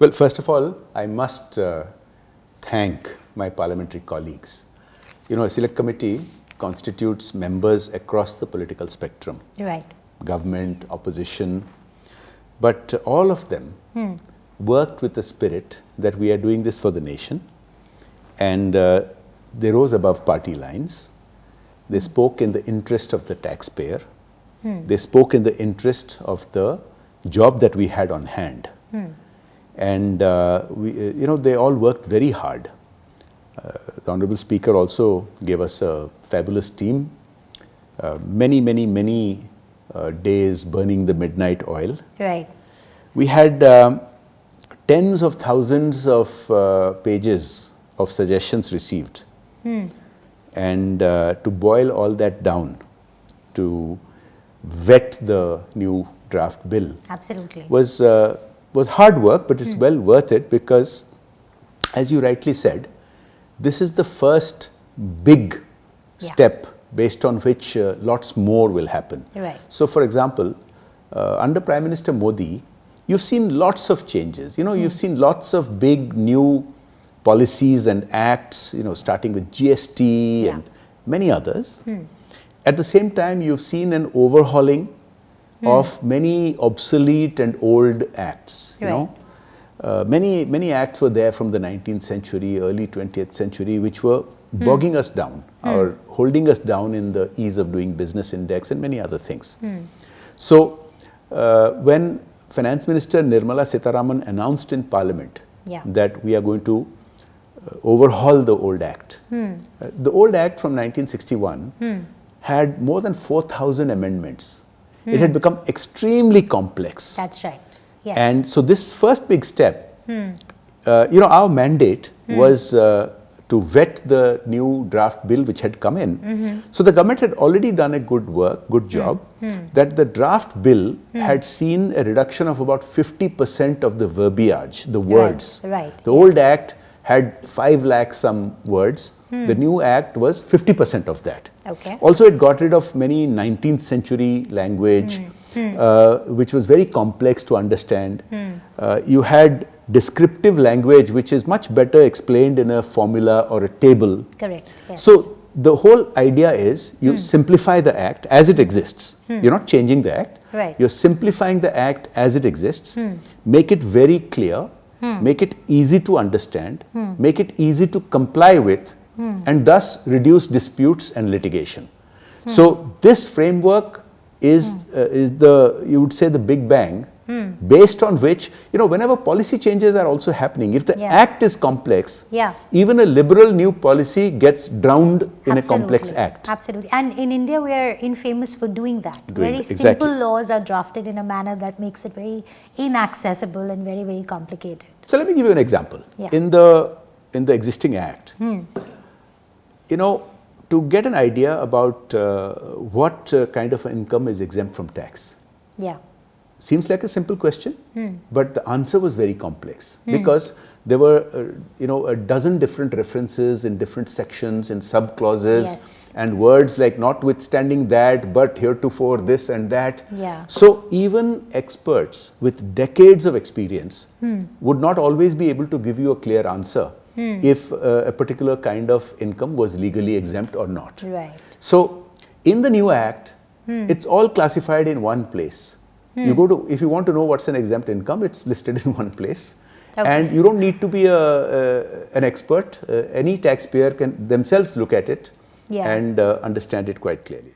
Well, first of all, I must thank my parliamentary colleagues. You know, a select committee constitutes members across the political spectrum. Right. Government, opposition, but all of them worked with the spirit that we are doing this for the nation, and they rose above party lines. They spoke in the interest of the taxpayer. They spoke in the interest of the job that we had on hand. And they all worked very hard. The Honorable Speaker also gave us a fabulous team. Many days burning the midnight oil. Right. We had tens of thousands of pages of suggestions received. And to boil all that down, to vet the new draft bill Absolutely. was hard work, but it's well worth it because, as you rightly said, this is the first big step based on which lots more will happen. Right. So, for example, under Prime Minister Modi, you've seen lots of changes. You know, you've seen lots of big new policies and acts, you know, starting with GST and many others. At the same time, you've seen an overhauling of many obsolete and old acts. You know, many acts were there from the 19th century, early 20th century, which were bogging us down or holding us down in the ease of doing business index and many other things. So, when Finance Minister Nirmala Sitharaman announced in Parliament that we are going to overhaul the old act. The old act from 1961 had more than 4,000 amendments. It had become extremely complex. That's right. Yes. And so this first big step, our mandate was to vet the new draft bill which had come in. So the government had already done a good job, that the draft bill had seen a reduction of about 50% of the verbiage, the words. Right. The old act had 5 lakh some words. The new act was 50% of that. Okay. Also, it got rid of many 19th century language, which was very complex to understand. You had descriptive language, which is much better explained in a formula or a table. Correct. Yes. So, the whole idea is you simplify the act as it exists. You're not changing the act. Right. You're simplifying the act as it exists. Make it very clear. Make it easy to understand. Make it easy to comply with. And thus reduce disputes and litigation. So this framework is you would say the big bang, based on which, you know, whenever policy changes are also happening, if the act is complex, even a liberal new policy gets drowned in a complex act. Absolutely. And in India, we are infamous for doing that. Exactly. Simple laws are drafted in a manner that makes it very inaccessible and very complicated. So let me give you an example. In the existing act, you know, to get an idea about what kind of income is exempt from tax. Seems like a simple question, but the answer was very complex because there were, a dozen different references in different sections, in sub-clauses, and words like notwithstanding that, but heretofore this and that. So even experts with decades of experience would not always be able to give you a clear answer if a particular kind of income was legally exempt or not. Right. So in the new act, it's all classified in one place. You go to, if you want to know what's an exempt income, it's listed in one place. And you don't need to be an expert. Any taxpayer can themselves look at it and understand it quite clearly.